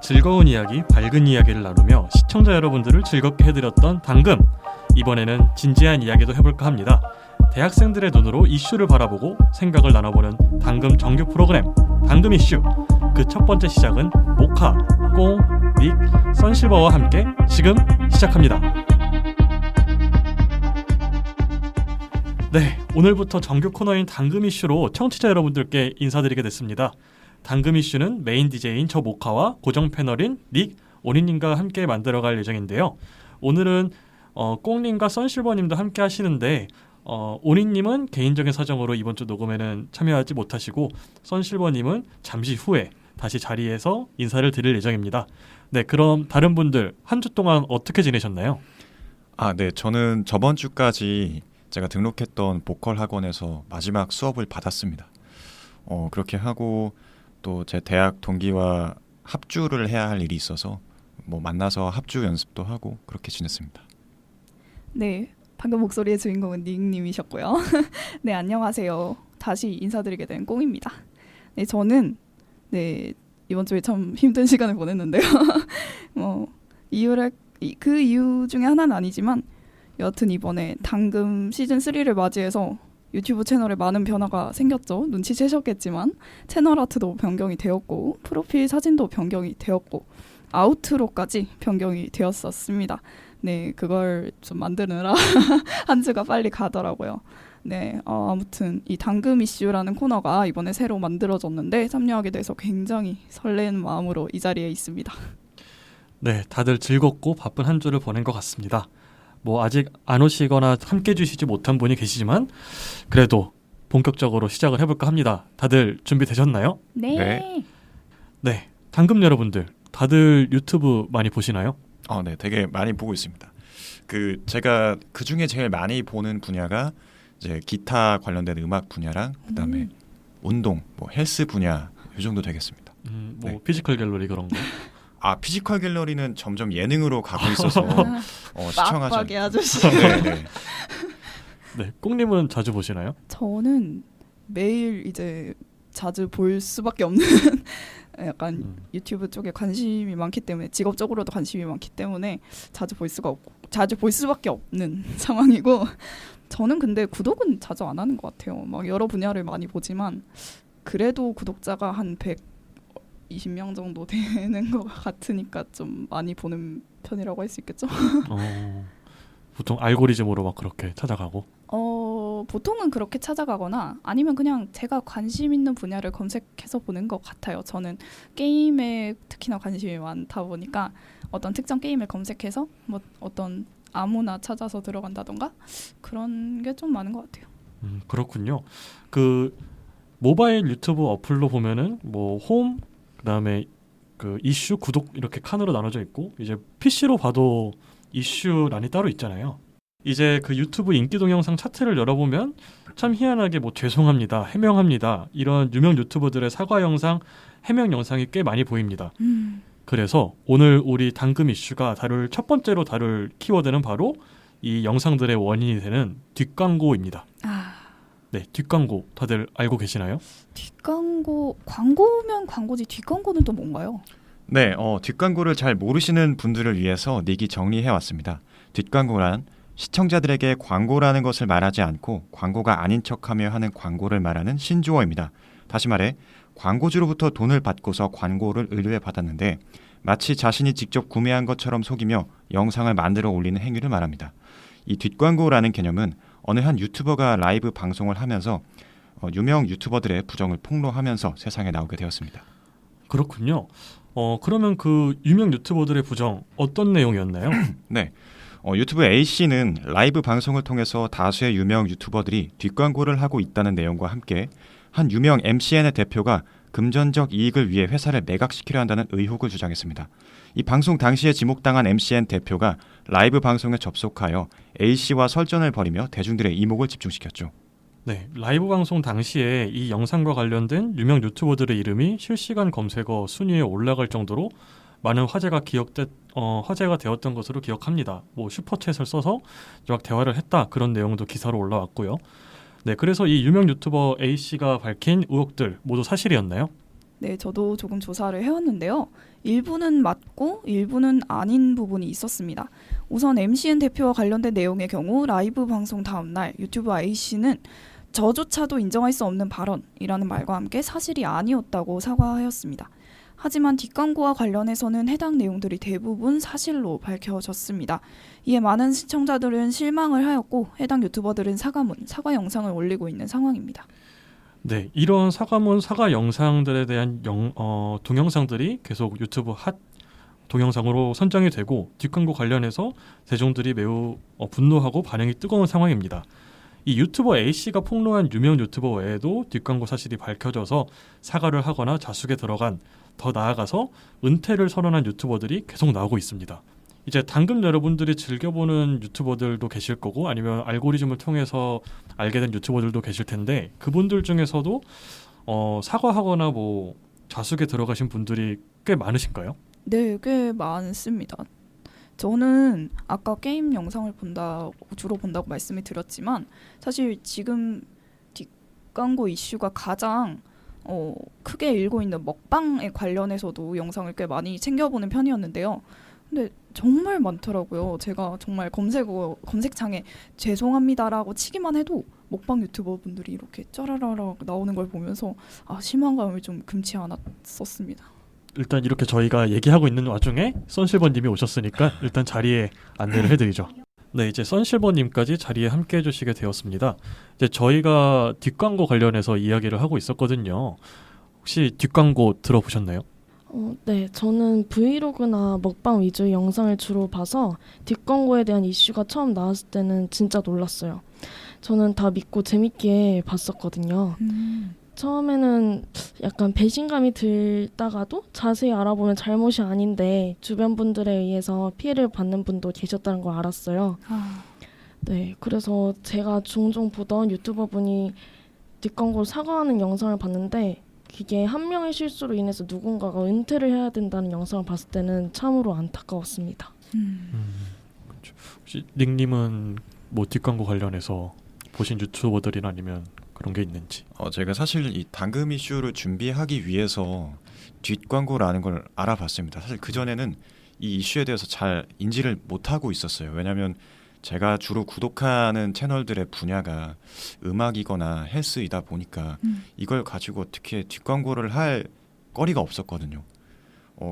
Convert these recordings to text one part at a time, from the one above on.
즐거운 이야기, 밝은 이야기를 나누며 시청자 여러분들을 즐겁게 해드렸던 당금. 이번에는 진지한 이야기도 해볼까 합니다. 대학생들의 눈으로 이슈를 바라보고 생각을 나눠보는 당금 정규 프로그램 당금 이슈. 그 첫 번째 시작은 모카, 꽁, 닉, 선실버와 함께 지금 시작합니다. 네, 오늘부터 정규 코너인 당금 이슈로 청취자 여러분들께 인사드리게 됐습니다. 당금 이슈는 메인 DJ인 저 모카와 고정 패널인 닉, 오니님과 함께 만들어갈 예정인데요. 오늘은 꽁님과 선실버님도 함께 하시는데 오니님은 개인적인 사정으로 이번 주 녹음에는 참여하지 못하시고 선실버님은 잠시 후에 다시 자리에서 인사를 드릴 예정입니다. 네, 그럼 다른 분들 한 주 동안 어떻게 지내셨나요? 네, 저는 저번 주까지 제가 등록했던 보컬 학원에서 마지막 수업을 받았습니다. 그렇게 하고 또 제 대학 동기와 합주를 해야 할 일이 있어서 만나서 합주 연습도 하고 그렇게 지냈습니다. 네, 방금 목소리의 주인공은 닉님이셨고요. 네, 안녕하세요. 다시 인사드리게 된 꽁입니다. 네, 저는 이번 주에 참 힘든 시간을 보냈는데요. 그 이유 중에 하나는 아니지만 여하튼 이번에 당금 시즌 3를 맞이해서 유튜브 채널에 많은 변화가 생겼죠. 눈치채셨겠지만 채널 아트도 변경이 되었고 프로필 사진도 변경이 되었고 아우트로까지 변경이 되었었습니다. 네, 그걸 좀 만드느라 한 주가 빨리 가더라고요. 네, 아무튼 이 당금 이슈라는 코너가 이번에 새로 만들어졌는데 참여하게 돼서 굉장히 설레는 마음으로 이 자리에 있습니다. 네, 다들 즐겁고 바쁜 한 주를 보낸 것 같습니다. 아직 안 오시거나 함께 해주시지 못한 분이 계시지만 그래도 본격적으로 시작을 해볼까 합니다. 다들 준비되셨나요? 네. 네, 당금 여러분들 다들 유튜브 많이 보시나요? 네, 되게 많이 보고 있습니다. 제가 그 중에 제일 많이 보는 분야가 이제 기타 관련된 음악 분야랑 그다음에 운동, 헬스 분야 이 정도 되겠습니다. 네. 피지컬 갤러리 그런 거. 피지컬 갤러리는 점점 예능으로 가고 있어서 시청하지. 빡빡이 아저씨. 네. 네, 꽁님은 자주 보시나요? 저는 매일 이제 자주 볼 수밖에 없는 약간 유튜브 쪽에 관심이 많기 때문에 직업적으로도 관심이 많기 때문에 자주 볼 수밖에 없는 상황이고 저는 근데 구독은 자주 안 하는 것 같아요. 여러 분야를 많이 보지만 그래도 구독자가 한 120명 정도 되는 것 같으니까 좀 많이 보는 편이라고 할 수 있겠죠. 보통 알고리즘으로 그렇게 찾아가고? 보통은 그렇게 찾아가거나 아니면 그냥 제가 관심 있는 분야를 검색해서 보는 것 같아요. 저는 게임에 특히나 관심이 많다 보니까 어떤 특정 게임을 검색해서 어떤 아무나 찾아서 들어간다던가 그런 게 좀 많은 것 같아요. 그렇군요. 모바일 유튜브 어플로 보면은 홈, 그다음에 이슈, 구독 이렇게 칸으로 나눠져 있고 이제 PC로 봐도 이슈란이 따로 있잖아요. 이제 유튜브 인기 동영상 차트를 열어보면 참 희한하게 죄송합니다, 해명합니다 이런 유명 유튜버들의 사과 영상, 해명 영상이 꽤 많이 보입니다. 그래서 오늘 우리 당금 이슈가 첫 번째로 다룰 키워드는 바로 이 영상들의 원인이 되는 뒷광고입니다. 네, 뒷광고 다들 알고 계시나요? 광고면 광고지 뒷광고는 또 뭔가요? 네, 뒷광고를 잘 모르시는 분들을 위해서 닉이 정리해왔습니다. 뒷광고란 시청자들에게 광고라는 것을 말하지 않고 광고가 아닌 척하며 하는 광고를 말하는 신조어입니다. 다시 말해 광고주로부터 돈을 받고서 광고를 의뢰해 받았는데 마치 자신이 직접 구매한 것처럼 속이며 영상을 만들어 올리는 행위를 말합니다. 이 뒷광고라는 개념은 어느 한 유튜버가 라이브 방송을 하면서 유명 유튜버들의 부정을 폭로하면서 세상에 나오게 되었습니다. 그렇군요. 그러면 유명 유튜버들의 부정 어떤 내용이었나요? 네, 유튜브 A씨는 라이브 방송을 통해서 다수의 유명 유튜버들이 뒷광고를 하고 있다는 내용과 함께 한 유명 MCN의 대표가 금전적 이익을 위해 회사를 매각시키려 한다는 의혹을 주장했습니다. 이 방송 당시에 지목당한 MCN 대표가 라이브 방송에 접속하여 A씨와 설전을 벌이며 대중들의 이목을 집중시켰죠. 네, 라이브 방송 당시에 이 영상과 관련된 유명 유튜버들의 이름이 실시간 검색어 순위에 올라갈 정도로 많은 화제가 되었던 것으로 기억합니다. 슈퍼챗을 써서 대화를 했다 그런 내용도 기사로 올라왔고요. 네, 그래서 이 유명 유튜버 A씨가 밝힌 의혹들 모두 사실이었나요? 네, 저도 조금 조사를 해왔는데요. 일부는 맞고 일부는 아닌 부분이 있었습니다. 우선 MCN 대표와 관련된 내용의 경우 라이브 방송 다음 날 유튜브 A씨는 저조차도 인정할 수 없는 발언이라는 말과 함께 사실이 아니었다고 사과하였습니다. 하지만 뒷광고와 관련해서는 해당 내용들이 대부분 사실로 밝혀졌습니다. 이에 많은 시청자들은 실망을 하였고 해당 유튜버들은 사과 영상을 올리고 있는 상황입니다. 네, 이런 사과문, 사과 영상들에 대한 동영상들이 계속 유튜브 핫 동영상으로 선정이 되고 뒷광고 관련해서 대중들이 매우 분노하고 반응이 뜨거운 상황입니다. 이 유튜버 A씨가 폭로한 유명 유튜버 외에도 뒷광고 사실이 밝혀져서 사과를 하거나 자숙에 들어간, 더 나아가서 은퇴를 선언한 유튜버들이 계속 나오고 있습니다. 이제 당근 여러분들이 즐겨보는 유튜버들도 계실 거고 아니면 알고리즘을 통해서 알게 된 유튜버들도 계실 텐데 그분들 중에서도 사과하거나 뭐 자숙에 들어가신 분들이 꽤 많으신가요? 네, 꽤 많습니다. 저는 아까 게임 영상을 주로 본다고 말씀을 드렸지만 사실 지금 뒷광고 이슈가 가장 크게 일고 있는 먹방에 관련해서도 영상을 꽤 많이 챙겨보는 편이었는데요. 근데 정말 많더라고요. 제가 정말 검색창에 죄송합니다라고 치기만 해도 먹방 유튜버 분들이 이렇게 짜라라라 나오는 걸 보면서 실망감을 좀 금치 않았었습니다. 일단 이렇게 저희가 얘기하고 있는 와중에 선실버님이 오셨으니까 일단 자리에 안내를 해드리죠. 네, 이제 선실버님까지 자리에 함께 해주시게 되었습니다. 이제 저희가 뒷광고 관련해서 이야기를 하고 있었거든요. 혹시 뒷광고 들어보셨나요? 네, 저는 브이로그나 먹방 위주의 영상을 주로 봐서 뒷광고에 대한 이슈가 처음 나왔을 때는 진짜 놀랐어요. 저는 다 믿고 재밌게 봤었거든요. 처음에는 약간 배신감이 들다가도 자세히 알아보면 잘못이 아닌데 주변 분들에 의해서 피해를 받는 분도 계셨다는 걸 알았어요. 네, 그래서 제가 종종 보던 유튜버 분이 뒷광고를 사과하는 영상을 봤는데 이게 한 명의 실수로 인해서 누군가가 은퇴를 해야 된다는 영상을 봤을 때는 참으로 안타까웠습니다. 그렇죠. 혹시 닉님은 뭐 뒷광고 관련해서 보신 유튜버들이나 아니면 그런 게 있는지? 제가 사실 이 당금 이슈를 준비하기 위해서 뒷광고라는 걸 알아봤습니다. 사실 그전에는 이 이슈에 대해서 잘 인지를 못하고 있었어요. 왜냐하면 제가 주로 구독하는 채널들의 분야가 음악이거나 헬스이다 보니까 이걸 가지고 어떻게 뒷광고를 할 거리가 없었거든요.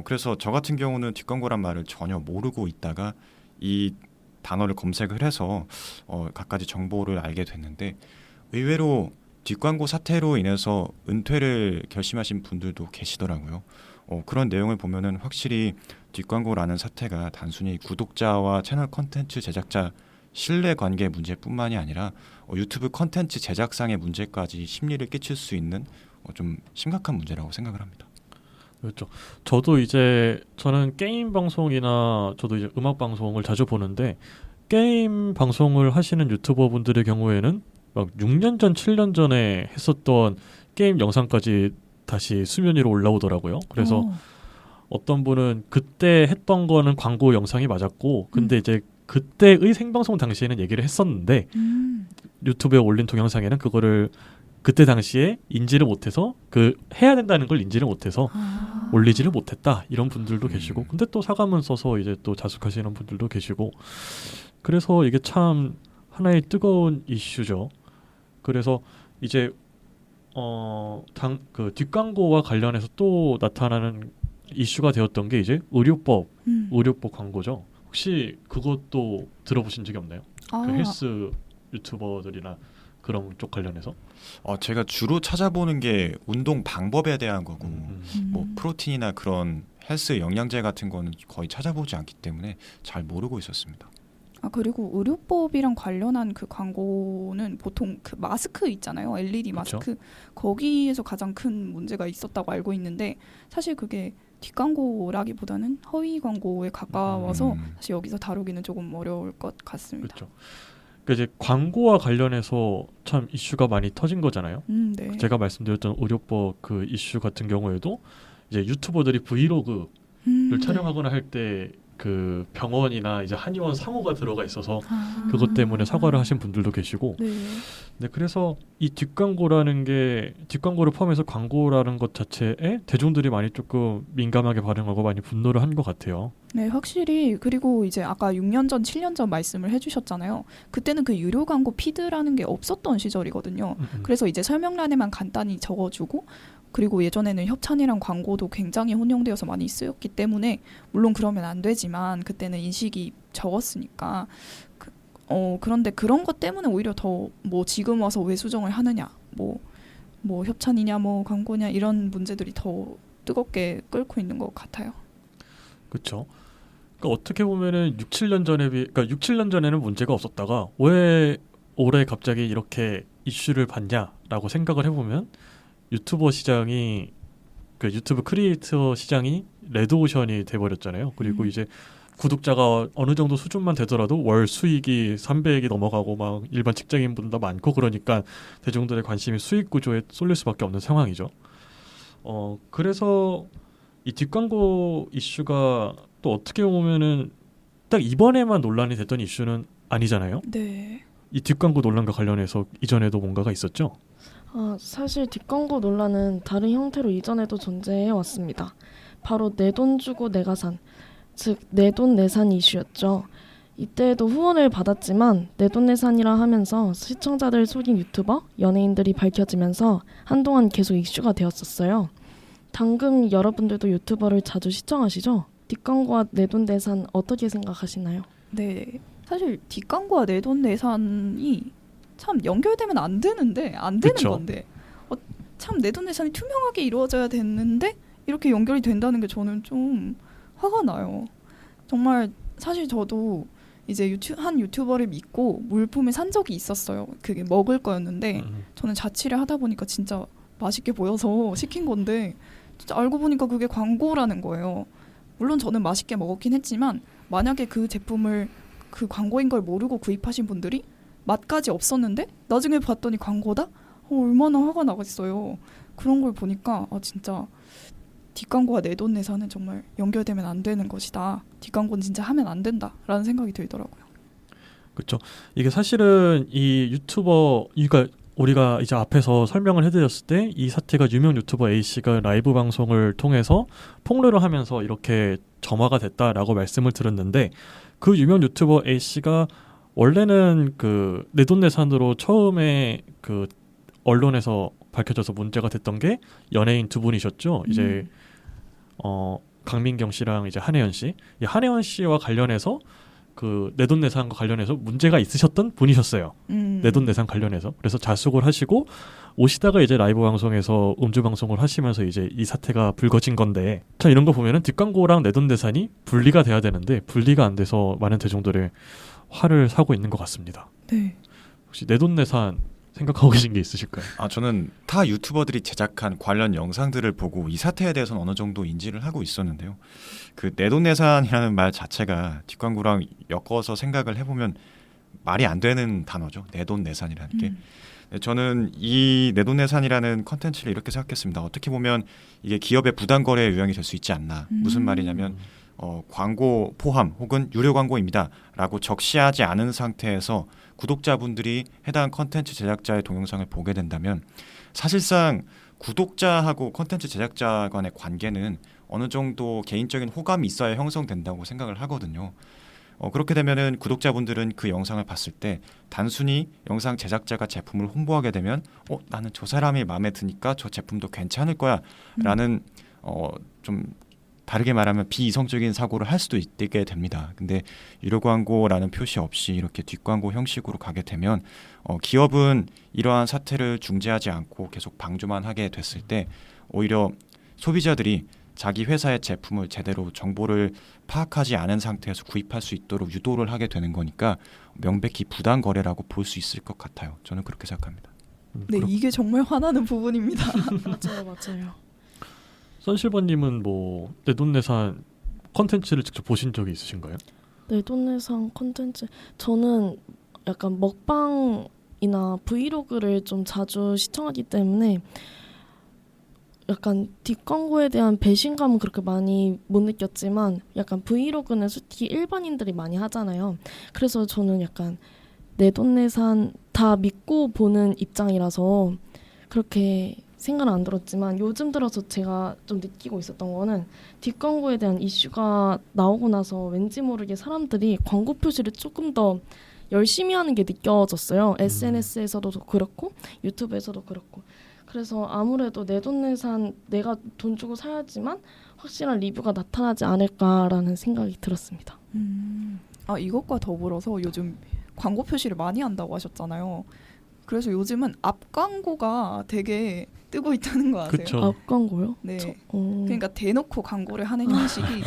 그래서 저 같은 경우는 뒷광고란 말을 전혀 모르고 있다가 이 단어를 검색을 해서 갖가지 정보를 알게 됐는데 의외로 뒷광고 사태로 인해서 은퇴를 결심하신 분들도 계시더라고요. 그런 내용을 보면은 확실히 뒷광고라는 사태가 단순히 구독자와 채널 컨텐츠 제작자 신뢰 관계 문제뿐만이 아니라 유튜브 컨텐츠 제작상의 문제까지 심리를 끼칠 수 있는 좀 심각한 문제라고 생각을 합니다. 그렇죠. 저는 게임 방송이나 저도 이제 음악 방송을 자주 보는데 게임 방송을 하시는 유튜버 분들의 경우에는 막 6년 전, 7년 전에 했었던 게임 영상까지 다시 수면 위로 올라오더라고요. 그래서 어떤 분은 그때 했던 거는 광고 영상이 맞았고 근데 이제 그때의 생방송 당시에는 얘기를 했었는데 유튜브에 올린 동영상에는 그거를 그때 당시에 인지를 못해서 해야 된다는 걸 인지를 못해서 올리지를 못했다 이런 분들도 계시고 근데 또 사과문 써서 이제 또 자숙하시는 분들도 계시고 그래서 이게 참 하나의 뜨거운 이슈죠. 그래서 이제 뒷광고와 관련해서 또 나타나는 이슈가 되었던 게 이제 의료법 광고죠. 혹시 그것도 들어보신 적이 없나요? 그 헬스 유튜버들이나 그런 쪽 관련해서? 제가 주로 찾아보는 게 운동 방법에 대한 거고 뭐 프로틴이나 그런 헬스 영양제 같은 거는 거의 찾아보지 않기 때문에 잘 모르고 있었습니다. 그리고 의료법이랑 관련한 그 광고는 보통 그 마스크 있잖아요. LED 마스크. 그렇죠? 거기에서 가장 큰 문제가 있었다고 알고 있는데 사실 그게 뒷광고라기보다는 허위 광고에 가까워서 사실 여기서 다루기는 조금 어려울 것 같습니다. 그렇죠. 그러니까 이제 광고와 관련해서 참 이슈가 많이 터진 거잖아요. 네. 제가 말씀드렸던 의료법 그 이슈 같은 경우에도 이제 유튜버들이 브이로그를 촬영하거나 할 때 그 병원이나 이제 한의원 상호가 들어가 있어서 아. 그것 때문에 사과를 하신 분들도 계시고 네. 네, 그래서 이 뒷광고라는 게 뒷광고를 포함해서 광고라는 것 자체에 대중들이 많이 조금 민감하게 반응하고 많이 분노를 한 것 같아요. 네, 확실히. 그리고 이제 아까 6년 전, 7년 전 말씀을 해주셨잖아요. 그때는 그 유료 광고 피드라는 게 없었던 시절이거든요. 그래서 이제 설명란에만 간단히 적어주고, 그리고 예전에는 협찬이랑 광고도 굉장히 혼용되어서 많이 쓰였기 때문에 물론 그러면 안 되지만 그때는 인식이 적었으니까 그런데 그런 것 때문에 오히려 더 뭐 지금 와서 왜 수정을 하느냐, 뭐 협찬이냐, 뭐 광고냐 이런 문제들이 더 뜨겁게 끓고 있는 것 같아요. 그렇죠. 그러니까 어떻게 보면은 6, 7년 전에 그러니까 6, 7년 전에는 문제가 없었다가 왜 올해 갑자기 이렇게 이슈를 받냐라고 생각을 해보면 유튜버 시장이 그 유튜브 크리에이터 시장이 레드오션이 돼버렸잖아요. 그리고 이제 구독자가 어느 정도 수준만 되더라도 월 수익이 300이 넘어가고 막 일반 직장인분도 많고 그러니까 대중들의 관심이 수익 구조에 쏠릴 수밖에 없는 상황이죠. 그래서 이 뒷광고 이슈가 또 어떻게 보면은 딱 이번에만 논란이 됐던 이슈는 아니잖아요. 네. 이 뒷광고 논란과 관련해서 이전에도 뭔가가 있었죠. 사실 뒷광고 논란은 다른 형태로 이전에도 존재해 왔습니다. 바로 내 돈 주고 내가 산, 즉 내돈내산 이슈였죠. 이때에도 후원을 받았지만 내돈내산이라 하면서 시청자들 속인 유튜버, 연예인들이 밝혀지면서 한동안 계속 이슈가 되었었어요. 당금 여러분들도 유튜버를 자주 시청하시죠? 뒷광고와 내돈내산 어떻게 생각하시나요? 네. 사실 뒷광고와 내돈내산이 참 연결되면 안 되는데 안 되는 그쵸. 건데 참 내돈내산이 투명하게 이루어져야 되는데 이렇게 연결이 된다는 게 저는 좀 화가 나요. 정말 사실 저도 이제 한 유튜버를 믿고 물품을 산 적이 있었어요. 그게 먹을 거였는데 저는 자취를 하다 보니까 진짜 맛있게 보여서 시킨 건데 진짜 알고 보니까 그게 광고라는 거예요. 물론 저는 맛있게 먹었긴 했지만 만약에 그 제품을 그 광고인 걸 모르고 구입하신 분들이 맛까지 없었는데 나중에 봤더니 광고다? 얼마나 화가 나겠어요. 그런 걸 보니까 진짜 뒷광고와 내돈내산은 정말 연결되면 안 되는 것이다. 뒷광고는 진짜 하면 안 된다라는 생각이 들더라고요. 그렇죠. 이게 사실은 이 유튜버 그러니까 우리가 이제 앞에서 설명을 해드렸을 때 이 사태가 유명 유튜버 A 씨가 라이브 방송을 통해서 폭로를 하면서 이렇게 점화가 됐다라고 말씀을 드렸는데 그 유명 유튜버 A 씨가 원래는 그 내돈내산으로 처음에 그 언론에서 밝혀져서 문제가 됐던 게 연예인 두 분이셨죠. 이제 강민경 씨랑 이제 한혜연 씨. 이 한혜연 씨와 관련해서 그 내돈내산과 관련해서 문제가 있으셨던 분이셨어요. 내돈내산 관련해서. 그래서 자숙을 하시고 오시다가 이제 라이브 방송에서 음주 방송을 하시면서 이제 이 사태가 불거진 건데 참 이런 거 보면은 뒷광고랑 내돈내산이 분리가 돼야 되는데 분리가 안 돼서 많은 대중들의 화를 사고 있는 것 같습니다. 네. 혹시 내돈내산 생각하고 계신 게 있으실까요? 저는 타 유튜버들이 제작한 관련 영상들을 보고 이 사태에 대해서는 어느 정도 인지를 하고 있었는데요. 그 내돈내산이라는 말 자체가 뒷광고랑 엮어서 생각을 해보면 말이 안 되는 단어죠. 내돈내산이라는 게. 저는 이 내돈내산이라는 컨텐츠를 이렇게 생각했습니다. 어떻게 보면 이게 기업의 부당거래 유형이 될 수 있지 않나. 무슨 말이냐면 광고 포함 혹은 유료 광고입니다 라고 적시하지 않은 상태에서 구독자분들이 해당 컨텐츠 제작자의 동영상을 보게 된다면 사실상 구독자하고 컨텐츠 제작자 간의 관계는 어느 정도 개인적인 호감이 있어야 형성된다고 생각을 하거든요. 그렇게 되면은 구독자분들은 그 영상을 봤을 때 단순히 영상 제작자가 제품을 홍보하게 되면 나는 저 사람이 마음에 드니까 저 제품도 괜찮을 거야 라는 좀 다르게 말하면 비이성적인 사고를 할 수도 있게 됩니다. 근데 유료 광고라는 표시 없이 이렇게 뒷광고 형식으로 가게 되면 기업은 이러한 사태를 중재하지 않고 계속 방조만 하게 됐을 때 오히려 소비자들이 자기 회사의 제품을 제대로 정보를 파악하지 않은 상태에서 구입할 수 있도록 유도를 하게 되는 거니까 명백히 부당 거래라고 볼 수 있을 것 같아요. 저는 그렇게 생각합니다. 네, 이게 정말 화나는 부분입니다. 맞아요. 선실버님은 뭐 내돈내산 컨텐츠를 직접 보신 적이 있으신가요? 내돈내산 콘텐츠 저는 약간 먹방이나 브이로그를 좀 자주 시청하기 때문에 약간 뒷광고에 대한 배신감은 그렇게 많이 못 느꼈지만 약간 브이로그는 솔직히 일반인들이 많이 하잖아요. 그래서 저는 약간 내돈내산 다 믿고 보는 입장이라서 그렇게 생각은 안 들었지만 요즘 들어서 제가 좀 느끼고 있었던 거는 뒷광고에 대한 이슈가 나오고 나서 왠지 모르게 사람들이 광고 표시를 조금 더 열심히 하는 게 느껴졌어요. SNS에서도 그렇고 유튜브에서도 그렇고. 그래서 아무래도 내돈내산 내가 돈 주고 사야지만 확실한 리뷰가 나타나지 않을까라는 생각이 들었습니다. 아, 이것과 더불어서 요즘 광고 표시를 많이 한다고 하셨잖아요. 그래서 요즘은 앞 광고가 되게 뜨고 있다는 거 아세요? 그쵸. 앞 광고요? 네. 어. 그러니까 대놓고 광고를 하는 형식이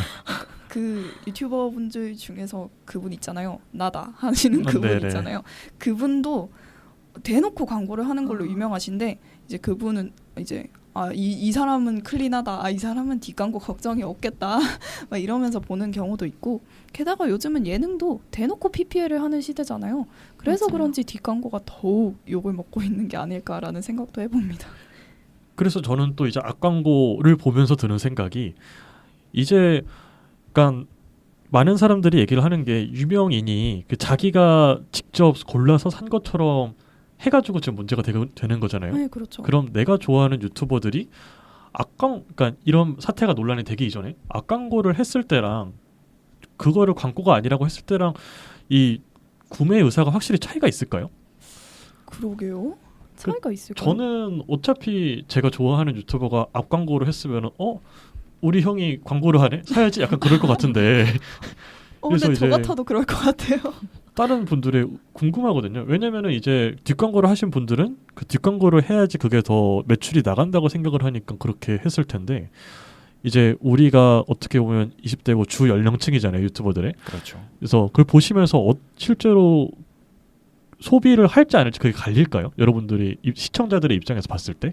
그 유튜버 분들 중에서 그분 있잖아요. 나다 하시는 그분 네네. 있잖아요. 그분도 대놓고 광고를 하는 걸로 유명하신데 이제 그분은 이제 이 사람은 클린하다. 이 사람은 뒷광고 걱정이 없겠다. 막 이러면서 보는 경우도 있고 게다가 요즘은 예능도 대놓고 PPL을 하는 시대잖아요. 그래서 맞아요. 그런지 뒷광고가 더욱 욕을 먹고 있는 게 아닐까라는 생각도 해봅니다. 그래서 저는 또 이제 앞광고를 보면서 드는 생각이 이제 약간 많은 사람들이 얘기를 하는 게 유명인이 그 자기가 직접 골라서 산 것처럼 해가지고 지금 문제가 되는 거잖아요. 네, 그렇죠. 그럼 내가 좋아하는 유튜버들이 그러니까 이런 사태가 논란이 되기 이전에 앞광고를 했을 때랑 그거를 광고가 아니라고 했을 때랑 이 구매 의사가 확실히 차이가 있을까요? 그러게요. 차이가 있을까요? 저는 어차피 제가 좋아하는 유튜버가 앞광고를 했으면 우리 형이 광고를 하네? 사야지 약간 그럴 것 같은데 근데 그래서 저 이제 같아도 그럴 것 같아요. 다른 분들의 궁금하거든요. 왜냐면은 이제 뒷광고를 하신 분들은 그 뒷광고를 해야지 그게 더 매출이 나간다고 생각을 하니까 그렇게 했을 텐데 이제 우리가 어떻게 보면 20대고 주 연령층이잖아요. 유튜버들의. 그렇죠. 그래서 그걸 보시면서 실제로 소비를 할지 안 할지 그게 갈릴까요? 여러분들이 시청자들의 입장에서 봤을 때?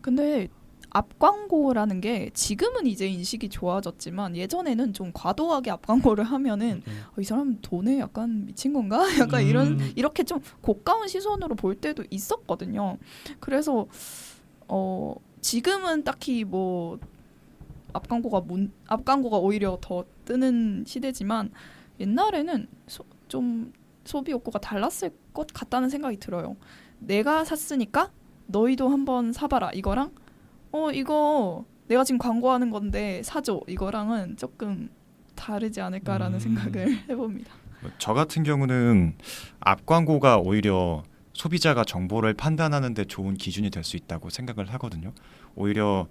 근데 앞 광고라는 게 지금은 이제 인식이 좋아졌지만 예전에는 좀 과도하게 앞 광고를 하면은 이 사람 돈에 약간 미친 건가? 약간 이렇게 좀 고가운 시선으로 볼 때도 있었거든요. 그래서 지금은 딱히 뭐 앞 광고가 오히려 더 뜨는 시대지만 옛날에는 좀 소비 욕구가 달랐을 것 같다는 생각이 들어요. 내가 샀으니까 너희도 한번 사봐라. 이거랑 이거 내가 지금 광고하는 건데 사줘. 이거랑은 조금 다르지 않을까라는 생각을 해봅니다. 저 같은 경우는 앞 광고가 오히려 소비자가 정보를 판단하는 데 좋은 기준이 될 수 있다고 생각을 하거든요. 오히려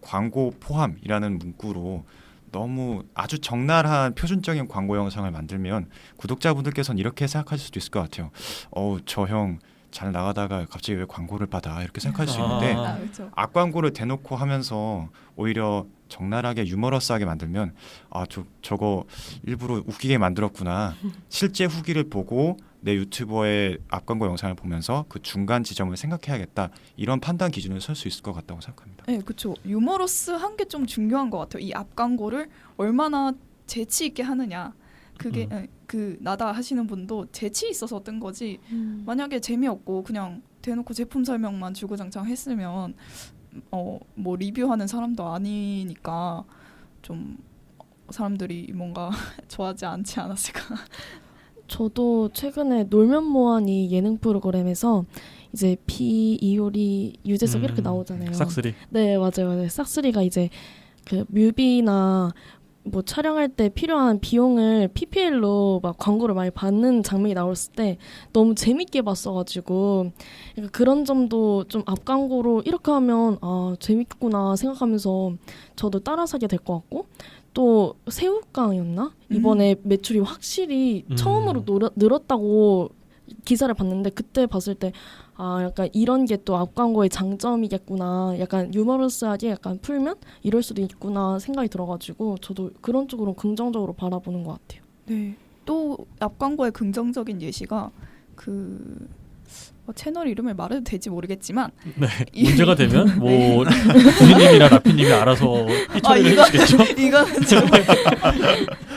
광고 포함이라는 문구로 너무 아주 적나라한 표준적인 광고 영상을 만들면 구독자분들께서는 이렇게 생각하실 수도 있을 것 같아요. 저 형 잘 나가다가 갑자기 왜 광고를 받아 이렇게 생각할 수 있는데 그렇죠. 앞 광고를 대놓고 하면서 오히려 적나라하게 유머러스하게 만들면 저거 일부러 웃기게 만들었구나. 실제 후기를 보고 내 유튜버의 앞 광고 영상을 보면서 그 중간 지점을 생각해야겠다. 이런 판단 기준을 설 수 있을 것 같다고 생각합니다. 네, 그렇죠. 유머러스한 게 좀 중요한 것 같아요. 이 앞 광고를 얼마나 재치 있게 하느냐. 그게 그 나다 하시는 분도 재치 있어서 뜬 거지. 만약에 재미없고 그냥 대놓고 제품 설명만 주구장창 했으면 뭐 리뷰하는 사람도 아니니까 좀 사람들이 뭔가 좋아하지 않지 않았을까. 저도 최근에 놀면 뭐하니 예능 프로그램에서 이제 피, 이효리, 유재석 이렇게 나오잖아요. 싹쓸이. 네, 맞아요. 싹쓸이가 이제 그 뮤비나 뭐 촬영할 때 필요한 비용을 PPL로 막 광고를 많이 받는 장면이 나왔을 때 너무 재밌게 봤어가지고 그러니까 그런 점도 좀 앞 광고로 이렇게 하면 재밌구나 생각하면서 저도 따라 사게 될 것 같고 또 새우깡이었나? 이번에 매출이 확실히 처음으로 늘었다고 기사를 봤는데 그때 봤을 때 약간 이런 게 또 앞 광고의 장점이겠구나. 약간 유머러스하게 약간 풀면 이럴 수도 있구나 생각이 들어가지고 저도 그런 쪽으로 긍정적으로 바라보는 것 같아요. 네. 또 앞 광고의 긍정적인 예시가 그 채널 이름을 말해도 될지 모르겠지만 네. 문제가 되면 뭐 부인님이나 라피님이 알아서 처리를 해주시겠죠. 이거는 좀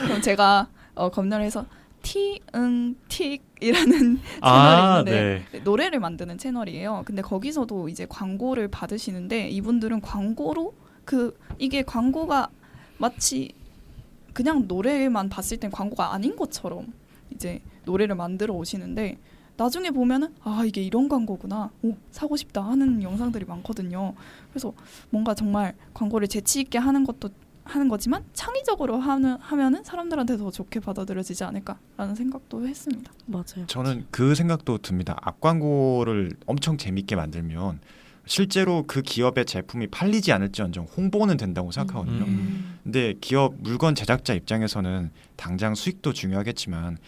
그럼 제가 검열해서 티응틱이라는 아, 채널인데 네. 노래를 만드는 채널이에요. 근데 거기서도 이제 광고를 받으시는데 이분들은 광고로 이게 광고가 마치 그냥 노래만 봤을 땐 광고가 아닌 것처럼 이제 노래를 만들어 오시는데 나중에 보면은 아 이게 이런 광고구나, 오 사고 싶다 하는 영상들이 많거든요. 그래서 뭔가 정말 광고를 재치 있게 하는 거지만 창의적으로 하면은 사람들한테 더 좋게 받아들여지지 않을까라는 생각도 했습니다. 맞아요. 저는 그 생각도 듭니다. 앞광고를 엄청 재밌게 만들면 실제로 그 기업의 제품이 팔리지 않을지언정 홍보는 된다고 생각하거든요. 근데 기업 물건 제작자 입장에서는 당장 수익도 중요하겠지만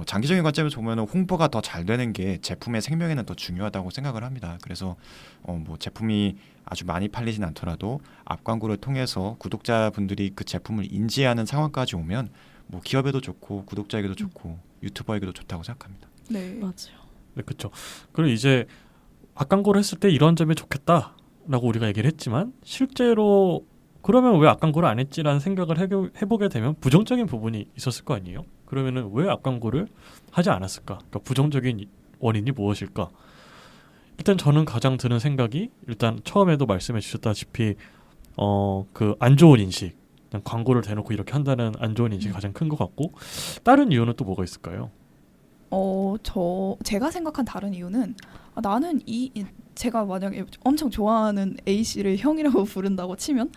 장기적인 관점에서 보면 홍보가 더 잘 되는 게 제품의 생명에는 더 중요하다고 생각을 합니다. 그래서 뭐 제품이 아주 많이 팔리진 않더라도 앞광고를 통해서 구독자분들이 그 제품을 인지하는 상황까지 오면 뭐 기업에도 좋고 구독자에게도 좋고 유튜버에게도 좋다고 생각합니다. 네. 맞아요. 네, 그렇죠. 그리고 이제 앞광고를 했을 때 이런 점이 좋겠다라고 우리가 얘기를 했지만 실제로 그러면 왜 앞광고를 안 했지라는 생각을 해보게 되면 부정적인 부분이 있었을 거 아니에요. 그러면은 왜 앞광고를 하지 않았을까? 그러니까 부정적인 원인이 무엇일까? 일단 저는 가장 드는 생각이 일단 처음에도 말씀해 주셨다시피 그 안 좋은 인식, 그냥 광고를 대놓고 이렇게 한다는 안 좋은 인식이 가장 큰 것 같고 다른 이유는 또 뭐가 있을까요? 제가 생각한 다른 이유는 나는 제가 만약에 엄청 좋아하는 A 씨를 형이라고 부른다고 치면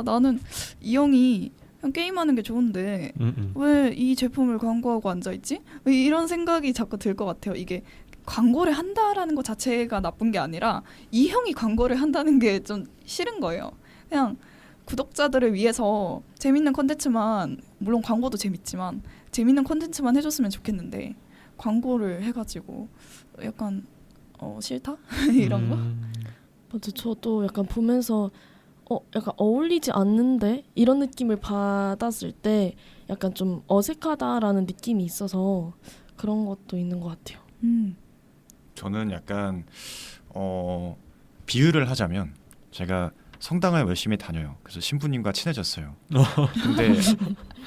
나는 이 형이 그냥 게임하는 게 좋은데 왜 이 제품을 광고하고 앉아있지? 이런 생각이 자꾸 들 것 같아요. 이게 광고를 한다라는 것 자체가 나쁜 게 아니라 이 형이 광고를 한다는 게 좀 싫은 거예요. 그냥 구독자들을 위해서 재밌는 컨텐츠만, 물론 광고도 재밌지만 재밌는 컨텐츠만 해줬으면 좋겠는데 광고를 해가지고 약간 싫다? 이런 거? 맞아. 저도 약간 보면서 약간 어울리지 않는데 이런 느낌을 받았을 때 약간 좀 어색하다라는 느낌이 있어서 그런 것도 있는 것 같아요. 저는 약간 비유를 하자면 제가 성당을 열심히 다녀요. 그래서 신부님과 친해졌어요. 근데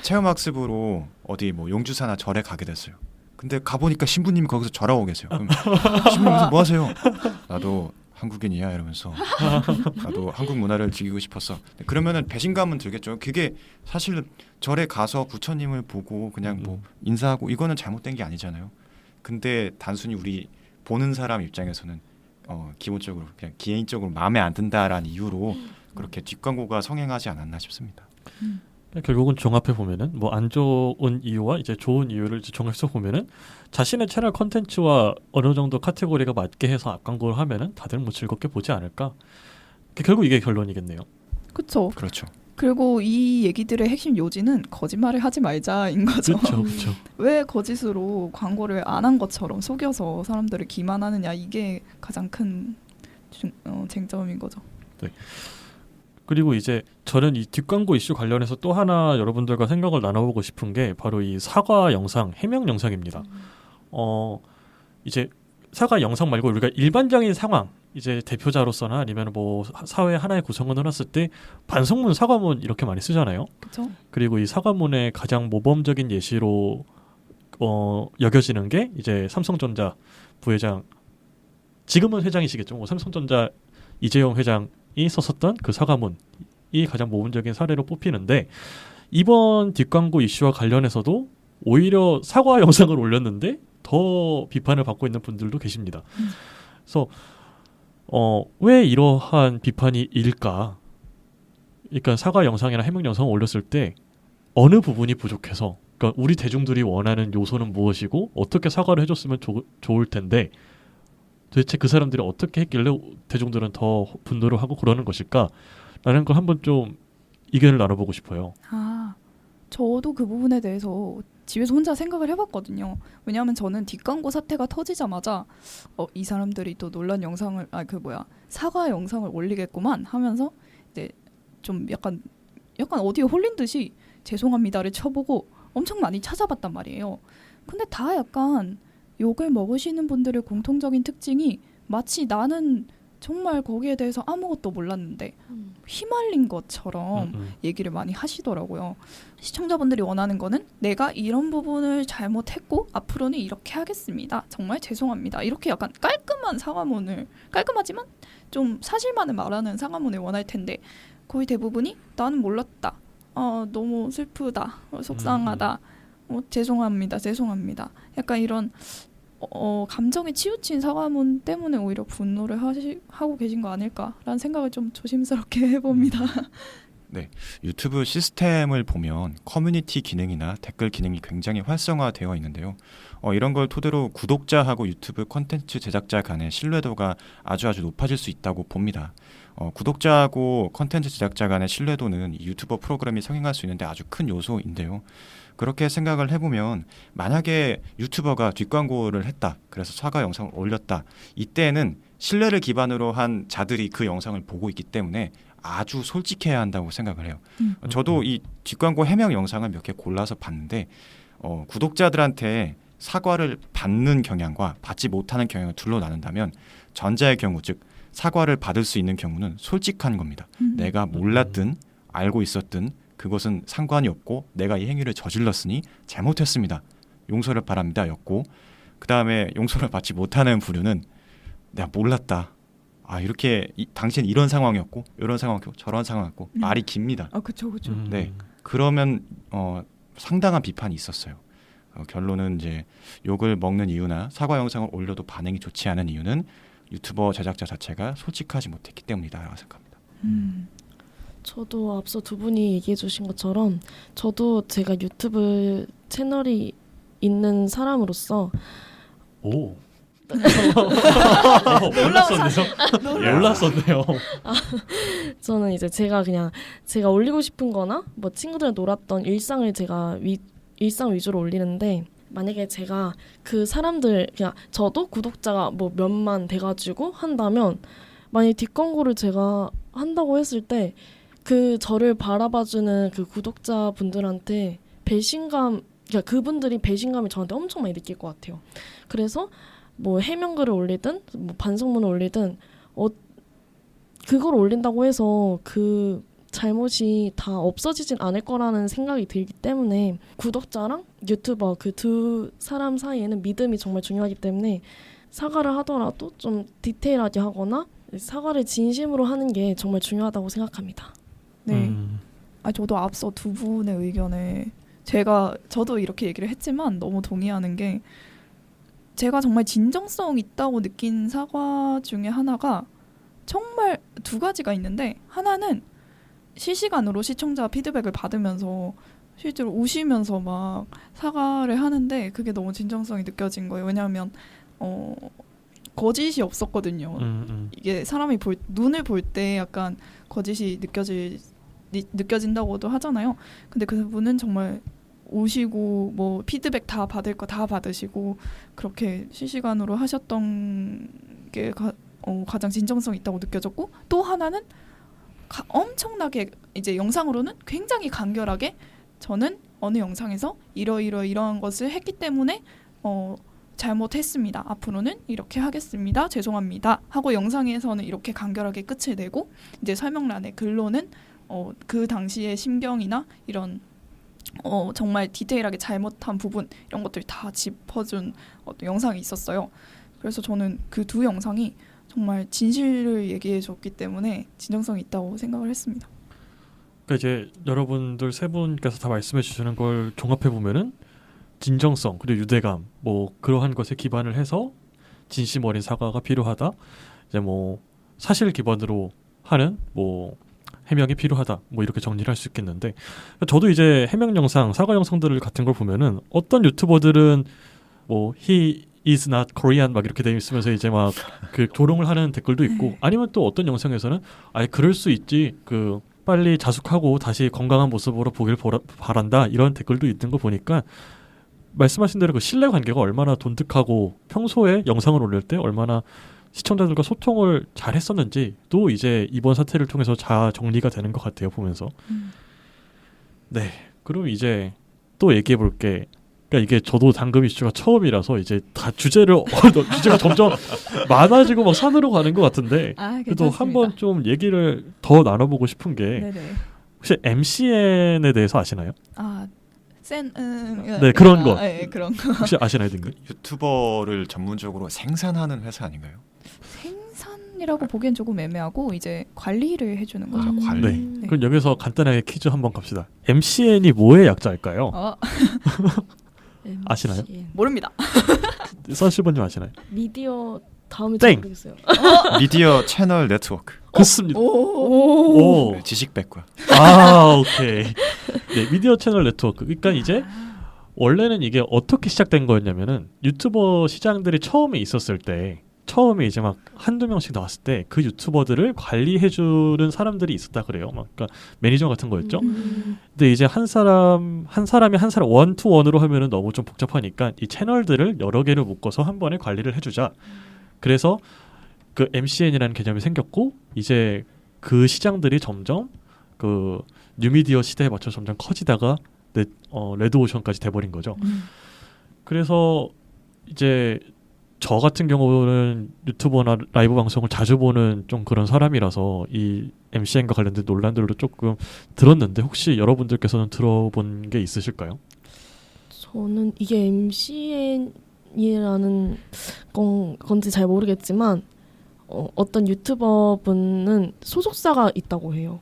체험학습으로 어디 뭐 용주사나 절에 가게 됐어요. 근데 가보니까 신부님이 거기서 절하고 계세요. 그럼 신부님 무슨 뭐 하세요? 나도 한국인이야 이러면서 나도 한국 문화를 즐기고 싶었어. 그러면은 배신감은 들겠죠. 그게 사실 절에 가서 부처님을 보고 그냥 뭐 인사하고 이거는 잘못된 게 아니잖아요. 근데 단순히 우리 보는 사람 입장에서는 기본적으로 그냥 개인적으로 마음에 안 든다라는 이유로 그렇게 뒷광고가 성행하지 않았나 싶습니다. 결국은 종합해 보면은 뭐 안 좋은 이유와 이제 좋은 이유를 이제 종합해서 보면은 자신의 채널 컨텐츠와 어느 정도 카테고리가 맞게 해서 앞광고를 하면은 다들 뭐 즐겁게 보지 않을까. 결국 이게 결론이겠네요. 그렇죠. 그렇죠. 그리고 이 얘기들의 핵심 요지는 거짓말을 하지 말자인 거죠. 그렇죠. 왜 거짓으로 광고를 안 한 것처럼 속여서 사람들을 기만하느냐, 이게 가장 큰 쟁점인 거죠. 네. 그리고 이제 저는 이 뒷광고 이슈 관련해서 또 하나 여러분들과 생각을 나눠보고 싶은 게 바로 이 사과 영상, 해명 영상입니다. 이제 사과 영상 말고 우리가 일반적인 상황, 이제 대표자로서나 아니면 뭐 사회 하나의 구성원을 했을 때 반성문, 사과문 이렇게 많이 쓰잖아요. 그렇죠. 그리고 이 사과문의 가장 모범적인 예시로 여겨지는 게 이제 삼성전자 부회장, 지금은 회장이시겠죠. 뭐 삼성전자 이재용 회장이 썼었던 그 사과문이 가장 모범적인 사례로 뽑히는데 이번 뒷광고 이슈와 관련해서도 오히려 사과 영상을 올렸는데 더 비판을 받고 있는 분들도 계십니다. 그래서 왜 이러한 비판이 일까? 그러니까 사과 영상이나 해명 영상을 올렸을 때 어느 부분이 부족해서, 그러니까 우리 대중들이 원하는 요소는 무엇이고 어떻게 사과를 해줬으면 좋을 텐데 도대체 그 사람들이 어떻게 했길래 대중들은 더 분노를 하고 그러는 것일까? 라는 걸 한번 좀 의견을 나눠보고 싶어요. 저도 그 부분에 대해서 집에서 혼자 생각을 해봤거든요. 왜냐하면 저는 뒷광고 사태가 터지자마자 이 사람들이 또 논란 영상을 사과 영상을 올리겠구만 하면서 이제 좀 약간 어디에 홀린 듯이 죄송합니다를 쳐보고 엄청 많이 찾아봤단 말이에요. 근데 다 약간 욕을 먹으시는 분들의 공통적인 특징이 마치 나는 정말 거기에 대해서 아무것도 몰랐는데 휘말린 것처럼 음. 얘기를 많이 하시더라고요. 시청자분들이 원하는 거는 내가 이런 부분을 잘못했고 앞으로는 이렇게 하겠습니다. 정말 죄송합니다. 이렇게 약간 깔끔한 사과문을, 깔끔하지만 좀 사실만을 말하는 사과문을 원할 텐데 거의 대부분이 나는 몰랐다. 너무 슬프다. 속상하다. 죄송합니다. 죄송합니다. 약간 이런 감정에 치우친 사과문 때문에 오히려 분노를 하고 계신 거 아닐까라는 생각을 좀 조심스럽게 해봅니다. 유튜브 시스템을 보면 커뮤니티 기능이나 댓글 기능이 굉장히 활성화되어 있는데요. 이런 걸 토대로 구독자하고 유튜브 콘텐츠 제작자 간의 신뢰도가 아주 높아질 수 있다고 봅니다. 구독자하고 콘텐츠 제작자 간의 신뢰도는 이 유튜버 프로그램이 성행할 수 있는데 아주 큰 요소인데요. 그렇게 생각을 해보면 만약에 유튜버가 뒷광고를 했다, 그래서 사과 영상을 올렸다, 이때는 신뢰를 기반으로 한 자들이 그 영상을 보고 있기 때문에 아주 솔직해야 한다고 생각을 해요. 저도 이 뒷광고 해명 영상을 몇 개 골라서 봤는데 구독자들한테 사과를 받는 경향과 받지 못하는 경향을 둘로 나눈다면 전자의 경우, 즉 사과를 받을 수 있는 경우는 솔직한 겁니다. 내가 몰랐든 알고 있었든 그것은 상관이 없고 내가 이 행위를 저질렀으니 잘못했습니다. 용서를 바랍니다. 였고, 그 다음에 용서를 받지 못하는 부류는 내가 몰랐다. 이렇게 당신 이런 상황이었고 이런 상황이었고 저런 상황이었고 말이 깁니다. 그쵸. 네, 그러면 상당한 비판이 있었어요. 결론은 이제 욕을 먹는 이유나 사과 영상을 올려도 반응이 좋지 않은 이유는 유튜버 제작자 자체가 솔직하지 못했기 때문이다라고 생각합니다. 저도 앞서 두 분이 얘기해 주신 것처럼 저도 제가 유튜브 채널이 있는 사람으로서 오. 몰랐었네요. 저는 이제 제가 올리고 싶은 거나 뭐 친구들이랑 놀았던 일상을 제가 일상 위주로 올리는데, 만약에 제가 그 사람들, 그냥 저도 구독자가 뭐 몇만 돼가지고 한다면, 만약에 뒷광고를 제가 한다고 했을 때 그 저를 바라봐주는 그 구독자분들한테 배신감, 그러니까 그분들이 배신감을 저한테 엄청 많이 느낄 것 같아요. 그래서 뭐 해명글을 올리든 뭐 반성문을 올리든 그걸 올린다고 해서 그 잘못이 다 없어지진 않을 거라는 생각이 들기 때문에 구독자랑 유튜버 그 두 사람 사이에는 믿음이 정말 중요하기 때문에 사과를 하더라도 좀 디테일하게 하거나 사과를 진심으로 하는 게 정말 중요하다고 생각합니다. 네. 저도 앞서 두 분의 의견에 저도 이렇게 얘기를 했지만 너무 동의하는 게, 제가 정말 진정성 있다고 느낀 사과 중에 하나가 정말 두 가지가 있는데, 하나는 실시간으로 시청자 피드백을 받으면서 실제로 우시면서 막 사과를 하는데 그게 너무 진정성이 느껴진 거예요. 왜냐하면 거짓이 없었거든요. 이게 사람이 눈을 볼 때 약간 거짓이 느껴진다고도 하잖아요. 근데 그분은 정말 오시고 뭐 피드백 다 받을 거 다 받으시고 그렇게 실시간으로 하셨던 게 가장 진정성 있다고 느껴졌고, 또 하나는 엄청나게 이제 영상으로는 굉장히 간결하게 저는 어느 영상에서 이러한 것을 했기 때문에 잘못했습니다. 앞으로는 이렇게 하겠습니다. 죄송합니다. 하고 영상에서는 이렇게 간결하게 끝을 내고, 이제 설명란에 글로는 그 당시의 심경이나 이런 정말 디테일하게 잘못한 부분 이런 것들 다 짚어준 영상이 있었어요. 그래서 저는 그 두 영상이 정말 진실을 얘기해줬기 때문에 진정성이 있다고 생각을 했습니다. 그러니까 이제 여러분들 세 분께서 다 말씀해 주시는 걸 종합해 보면은 진정성 그리고 유대감 뭐 그러한 것에 기반을 해서 진심 어린 사과가 필요하다. 이제 뭐 사실 기반으로 하는 뭐 해명이 필요하다. 뭐 이렇게 정리를 할 수 있겠는데, 저도 이제 해명 영상, 사과 영상들을 같은 걸 보면은 어떤 유튜버들은 뭐 he is not Korean 막 이렇게 돼 있으면서 이제 막 그 조롱을 하는 댓글도 있고, 아니면 또 어떤 영상에서는 그럴 수 있지, 그 빨리 자숙하고 다시 건강한 모습으로 보길 바란다 이런 댓글도 있는 거 보니까 말씀하신 대로 그 신뢰 관계가 얼마나 돈득하고 평소에 영상을 올릴 때 얼마나 시청자들과 소통을 잘 했었는지 또 이제 이번 사태를 통해서 잘 정리가 되는 것 같아요, 보면서. 네, 그럼 이제 또 얘기해 볼 게 그러니까 이게 저도 당금 이슈가 처음이라서 이제 다 주제가 점점 많아지고 막 산으로 가는 것 같은데 그래도 한번 좀 얘기를 더 나눠보고 싶은 게 네네. 혹시 MCN에 대해서 아시나요? 네, 그런 거. 네, 그런 거. 혹시 아시나요, 딩글? 유튜버를 전문적으로 생산하는 회사 아닌가요? 생산이라고 보기엔 조금 애매하고 이제 관리를 해주는 거죠. 아, 관리. 네. 네. 그럼 여기서 간단하게 퀴즈 한번 갑시다. MCN이 뭐의 약자일까요? 아시나요? 모릅니다. 선시버님 아시나요? 미디어 다음에 땡! 잘 모르겠어요. 미디어 채널 네트워크. 그렇습니다. 오. 오. 네, 지식백과. 오케이. 네, 미디어 채널 네트워크. 그러니까 이제 원래는 이게 어떻게 시작된 거였냐면은 유튜버 시장들이 처음에 있었을 때 처음에 이제 막 한두 명씩 나왔을 때 그 유튜버들을 관리해주는 사람들이 있었다 그래요. 막 그러니까 매니저 같은 거였죠. 근데 이제 한 사람이 한 사람 원투원으로 하면은 너무 좀 복잡하니까 이 채널들을 여러 개를 묶어서 한 번에 관리를 해주자. 그래서 그 MCN이라는 개념이 생겼고 이제 그 시장들이 점점 그 뉴미디어 시대에 맞춰 점점 커지다가 레드오션까지 돼버린 거죠. 그래서 이제 저 같은 경우는 유튜버나 라이브 방송을 자주 보는 좀 그런 사람이라서 이 MCN과 관련된 논란들도 조금 들었는데 혹시 여러분들께서는 들어본 게 있으실까요? 저는 이게 MCN이라는 건지 잘 모르겠지만 어떤 유튜버 분은 소속사가 있다고 해요.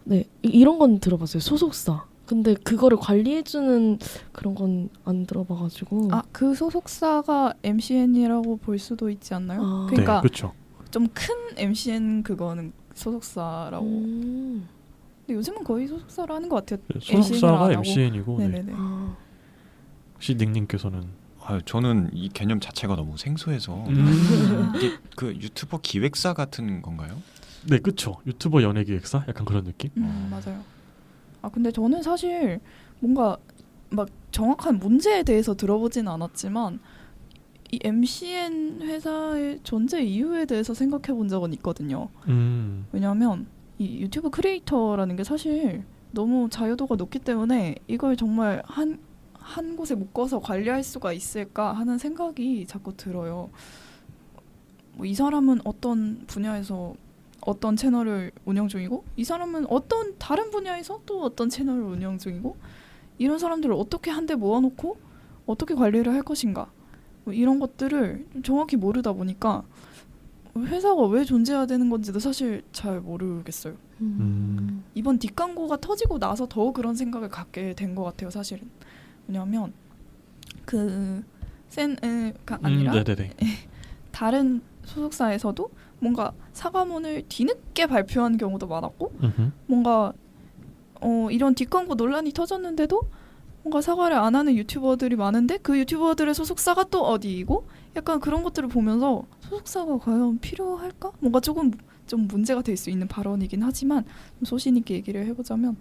네, 이런 건 들어봤어요. 소속사. 근데 그거를 관리해주는 그런 건 안 들어봐가지고. 그 소속사가 MCN이라고 볼 수도 있지 않나요? 그러니까 네, 그렇죠. 좀 큰 MCN 그거는 소속사라고. 근데 요즘은 거의 소속사로 하는 것 같아요. 소속사가 MCN이고. 네. 네네네. 혹시 닉님께서는? 저는 이 개념 자체가 너무 생소해서 이게 그 유튜버 기획사 같은 건가요? 네, 그렇죠. 유튜버 연예기획사 약간 그런 느낌. 맞아요. 근데 저는 사실 뭔가 막 정확한 문제에 대해서 들어보진 않았지만 이 MCN 회사의 존재 이유에 대해서 생각해 본 적은 있거든요. 왜냐하면 이 유튜브 크리에이터라는 게 사실 너무 자유도가 높기 때문에 이걸 정말 한 곳에 묶어서 관리할 수가 있을까 하는 생각이 자꾸 들어요. 뭐 이 사람은 어떤 분야에서 어떤 채널을 운영 중이고 이 사람은 어떤 다른 분야에서 또 어떤 채널을 운영 중이고 이런 사람들을 어떻게 한데 모아놓고 어떻게 관리를 할 것인가 뭐 이런 것들을 정확히 모르다 보니까 회사가 왜 존재해야 되는 건지도 사실 잘 모르겠어요. 이번 뒷광고가 터지고 나서 더 그런 생각을 갖게 된 것 같아요. 사실은. 왜냐하면 그 센가 아니라 다른 소속사에서도 뭔가 사과문을 뒤늦게 발표한 경우도 많았고 뭔가 이런 뒷광고 논란이 터졌는데도 뭔가 사과를 안 하는 유튜버들이 많은데 그 유튜버들의 소속사가 또 어디이고 약간 그런 것들을 보면서 소속사가 과연 필요할까? 뭔가 조금 좀 문제가 될 수 있는 발언이긴 하지만 소신 있게 얘기를 해보자면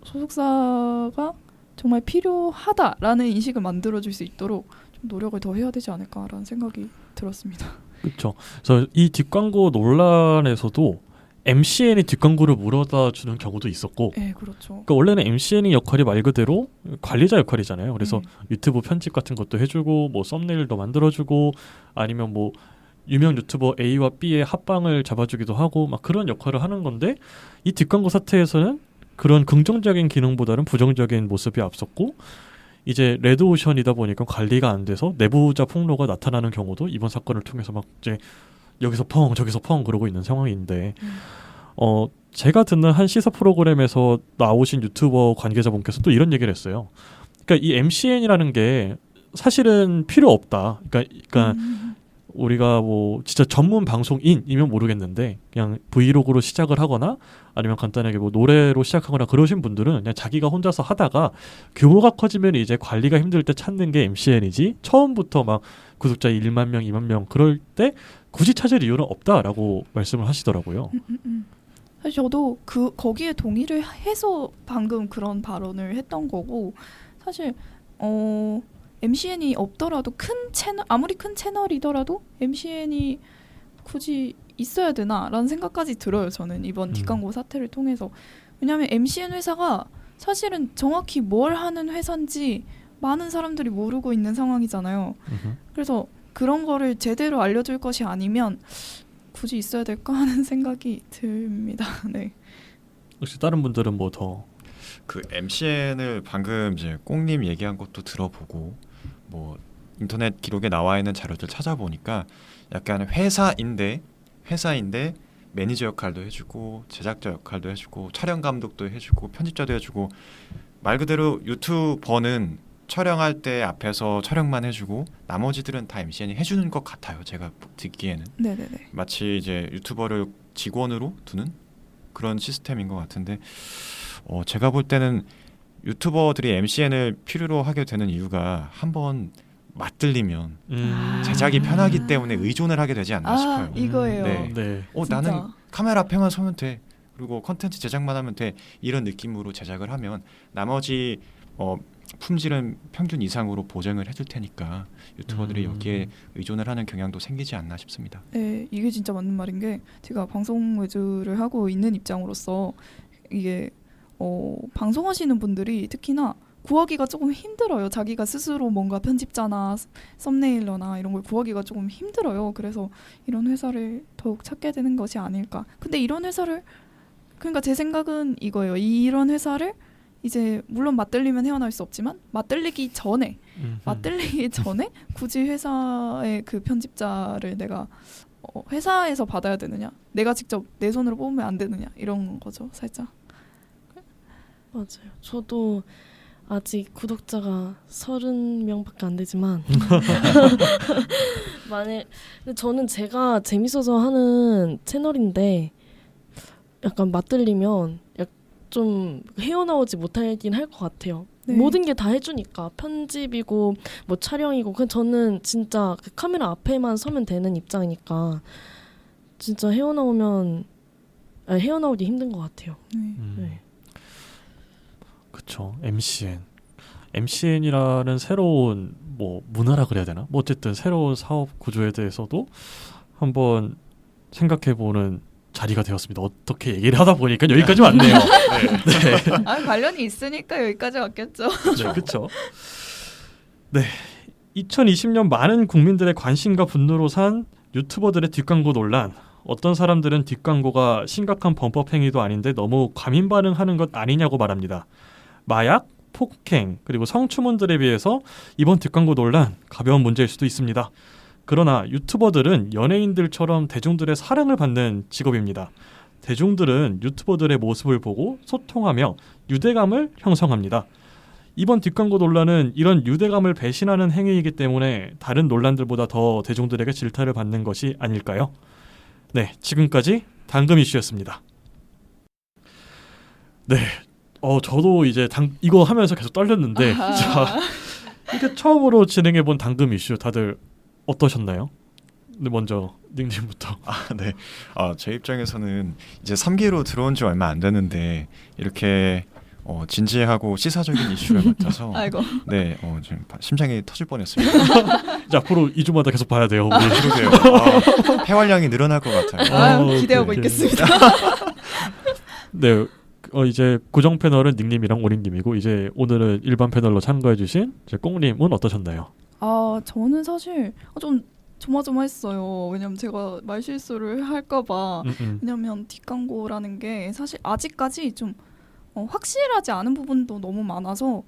소속사가 정말 필요하다라는 인식을 만들어줄 수 있도록 좀 노력을 더 해야 되지 않을까라는 생각이 들었습니다. 그렇죠. 그래서 이 뒷광고 논란에서도 MCN이 뒷광고를 물어다 주는 경우도 있었고, 네, 그렇죠. 그러니까 원래는 MCN의 역할이 말 그대로 관리자 역할이잖아요. 그래서 유튜브 편집 같은 것도 해주고, 뭐 썸네일도 만들어주고, 아니면 뭐 유명 유튜버 A와 B의 합방을 잡아주기도 하고, 막 그런 역할을 하는 건데, 이 뒷광고 사태에서는 그런 긍정적인 기능보다는 부정적인 모습이 앞섰고, 이제 레드오션이다 보니까 관리가 안 돼서 내부자 폭로가 나타나는 경우도 이번 사건을 통해서 막 이제 여기서 펑 저기서 펑 그러고 있는 상황인데 제가 듣는 한 시사 프로그램에서 나오신 유튜버 관계자분께서 또 이런 얘기를 했어요. 그러니까 이 MCN이라는 게 사실은 필요 없다. 그러니까 우리가 뭐 진짜 전문 방송인이면 모르겠는데 그냥 브이로그로 시작을 하거나 아니면 간단하게 뭐 노래로 시작하거나 그러신 분들은 그냥 자기가 혼자서 하다가 규모가 커지면 이제 관리가 힘들 때 찾는 게 MCN이지 처음부터 막 구독자 1만 명, 2만 명 그럴 때 굳이 찾을 이유는 없다라고 말씀을 하시더라고요. 사실 저도 거기에 동의를 해서 방금 그런 발언을 했던 거고 사실 MCN이 없더라도 큰 채널 아무리 큰 채널이더라도 MCN이 굳이 있어야 되나라는 생각까지 들어요. 저는 이번 뒷광고 사태를 통해서 왜냐하면 MCN 회사가 사실은 정확히 뭘 하는 회사인지 많은 사람들이 모르고 있는 상황이잖아요. 음흠. 그래서 그런 거를 제대로 알려줄 것이 아니면 굳이 있어야 될까 하는 생각이 듭니다. 네. 혹시 다른 분들은 뭐 더 그 MCN을 방금 이제 꽁님 얘기한 것도 들어보고 뭐 인터넷 기록에 나와 있는 자료들 찾아보니까 약간 회사인데 매니저 역할도 해주고 제작자 역할도 해주고 촬영 감독도 해주고 편집자도 해주고 말 그대로 유튜버는 촬영할 때 앞에서 촬영만 해주고 나머지들은 다 MCN이 해주는 것 같아요. 제가 듣기에는 네네네. 마치 이제 유튜버를 직원으로 두는 그런 시스템인 것 같은데 제가 볼 때는 유튜버들이 MCN을 필요로 하게 되는 이유가 한번 맞들리면 제작이 편하기 때문에 의존을 하게 되지 않나 싶어요. 이거예요. 네. 네. 진짜. 나는 카메라 앞에만 서면 돼. 그리고 컨텐츠 제작만 하면 돼. 이런 느낌으로 제작을 하면 나머지 품질은 평균 이상으로 보장을 해줄 테니까 유튜버들이 여기에 의존을 하는 경향도 생기지 않나 싶습니다. 네, 이게 진짜 맞는 말인 게 제가 방송 외주를 하고 있는 입장으로서 이게 방송하시는 분들이 특히나 구하기가 조금 힘들어요. 자기가 스스로 뭔가 편집자나 썸네일러나 이런 걸 구하기가 조금 힘들어요. 그래서 이런 회사를 더욱 찾게 되는 것이 아닐까. 근데 이런 회사를 그러니까 제 생각은 이거예요. 이런 회사를 이제 물론 맞들리면 헤어날 수 없지만 맞들리기 전에 굳이 회사의 그 편집자를 내가 회사에서 받아야 되느냐, 내가 직접 내 손으로 뽑으면 안 되느냐 이런 거죠, 살짝. 맞아요. 저도 아직 구독자가 30명밖에 안 되지만 근데 저는 제가 재밌어서 하는 채널인데 약간 맞들리면 좀 헤어나오지 못하긴 할 것 같아요. 네. 모든 게 다 해주니까 편집이고 뭐 촬영이고 그냥 저는 진짜 그 카메라 앞에만 서면 되는 입장이니까 진짜 헤어나오기 힘든 것 같아요. 네. 그쵸. MCN이라는 새로운 뭐 문화라 그래야 되나? 뭐 어쨌든 새로운 사업 구조에 대해서도 한번 생각해보는 자리가 되었습니다. 어떻게 얘기를 하다 보니까 여기까지 왔네요. 네. 관련이 있으니까 여기까지 왔겠죠. 네, 그렇죠. 네, 2020년 많은 국민들의 관심과 분노로 산 유튜버들의 뒷광고 논란. 어떤 사람들은 뒷광고가 심각한 범법 행위도 아닌데 너무 과민 반응하는 것 아니냐고 말합니다. 마약, 폭행, 그리고 성추문들에 비해서 이번 뒷광고 논란 가벼운 문제일 수도 있습니다. 그러나 유튜버들은 연예인들처럼 대중들의 사랑을 받는 직업입니다. 대중들은 유튜버들의 모습을 보고 소통하며 유대감을 형성합니다. 이번 뒷광고 논란은 이런 유대감을 배신하는 행위이기 때문에 다른 논란들보다 더 대중들에게 질타를 받는 것이 아닐까요? 네, 지금까지 당금 이슈였습니다. 네, 저도 이제 이거 하면서 계속 떨렸는데 자, 이게 처음으로 진행해본 당금 이슈 다들 어떠셨나요? 네, 먼저 닝님부터. 네. 제 입장에서는 이제 3기로 들어온 지 얼마 안 됐는데 이렇게 진지하고 시사적인 이슈를 맡아서 아이고. 네, 지금 심장이 터질 뻔했습니다. 이제 앞으로 2주마다 계속 봐야 돼요. 우리. 그러게요. 폐활량이 늘어날 것 같아요. 기대하고 오케이. 있겠습니다. 네, 이제 고정 패널은 닝님이랑 오링님이고 이제 오늘은 일반 패널로 참가해주신 꽁님은 어떠셨나요? 저는 사실 좀 조마조마했어요. 왜냐면 제가 말실수를 할까봐. 왜냐면 뒷광고라는 게 사실 아직까지 좀 확실하지 않은 부분도 너무 많아서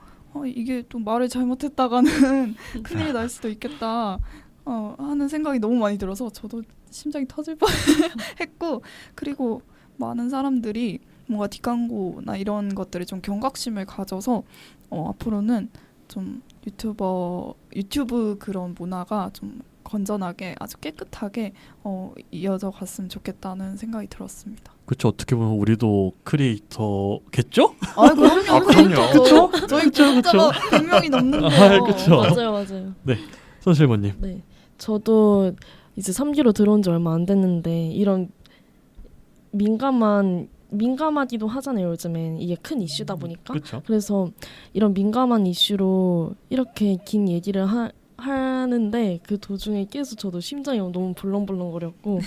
이게 또 말을 잘못했다가는 큰일이 날 수도 있겠다 하는 생각이 너무 많이 들어서 저도 심장이 터질 뻔했고 그리고 많은 사람들이 뭔가 뒷광고나 이런 것들에 좀 경각심을 가져서 앞으로는 좀 유튜브 그런 문화가 좀 건전하게 아주 깨끗하게 이어져 갔으면 좋겠다는 생각이 들었습니다. 그렇죠. 어떻게 보면 우리도 크리에이터겠죠? 그럼요. 그렇죠. 저희 구독자가 100명이 넘는데요. 그쵸. 맞아요. 손실모님. 네, 저도 이제 3기로 들어온 지 얼마 안 됐는데 이런 민감하기도 하잖아요. 요즘엔 이게 큰 이슈다 보니까. 그렇죠. 그래서 이런 민감한 이슈로 이렇게 긴 얘기를 하는데 그 도중에 계속 저도 심장이 너무 벌렁벌렁거렸고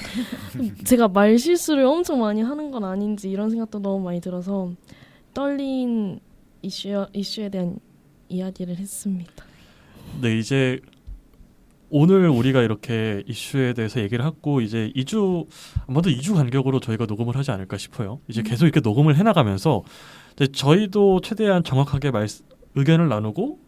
제가 말 실수를 엄청 많이 하는 건 아닌지 이런 생각도 너무 많이 들어서 떨린 이슈에 대한 이야기를 했습니다. 네, 이제 오늘 우리가 이렇게 이슈에 대해서 얘기를 하고 이제 2주 아마도 2주 간격으로 저희가 녹음을 하지 않을까 싶어요. 이제 계속 이렇게 녹음을 해나가면서 이제 저희도 최대한 정확하게 의견을 나누고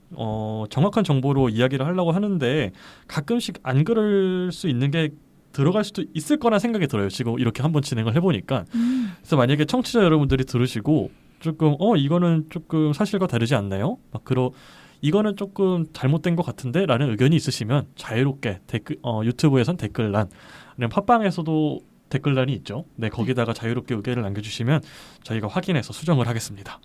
정확한 정보로 이야기를 하려고 하는데 가끔씩 안 그럴 수 있는 게 들어갈 수도 있을 거란 생각이 들어요. 지금 이렇게 한번 진행을 해보니까. 그래서 만약에 청취자 여러분들이 들으시고 조금 이거는 조금 사실과 다르지 않나요? 이거는 조금 잘못된 것 같은데 라는 의견이 있으시면 자유롭게 유튜브에선 댓글란 아니면 팟빵에서도 댓글란이 있죠. 네, 거기다가 자유롭게 의견을 남겨주시면 저희가 확인해서 수정을 하겠습니다.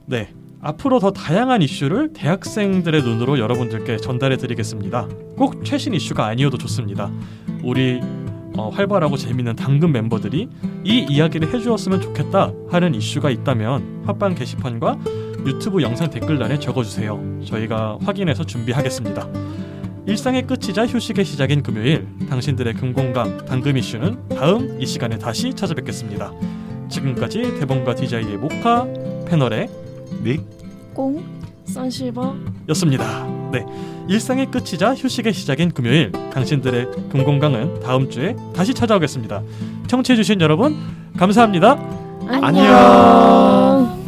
네, 앞으로 더 다양한 이슈를 대학생들의 눈으로 여러분들께 전달해 드리겠습니다. 꼭 최신 이슈가 아니어도 좋습니다. 우리 활발하고 재미있는 당근 멤버들이 이 이야기를 해주었으면 좋겠다 하는 이슈가 있다면 팟빵 게시판과 유튜브 영상 댓글란에 적어주세요. 저희가 확인해서 준비하겠습니다. 일상의 끝이자 휴식의 시작인 금요일, 당신들의 금공강 당금 이슈는 다음 이 시간에 다시 찾아뵙겠습니다. 지금까지 대본과 DJ의 모카, 패널의 닉, 꽁 선실버 였습니다. 네, 일상의 끝이자 휴식의 시작인 금요일, 당신들의 금공강은 다음 주에 다시 찾아오겠습니다. 청취해주신 여러분 감사합니다. 안녕.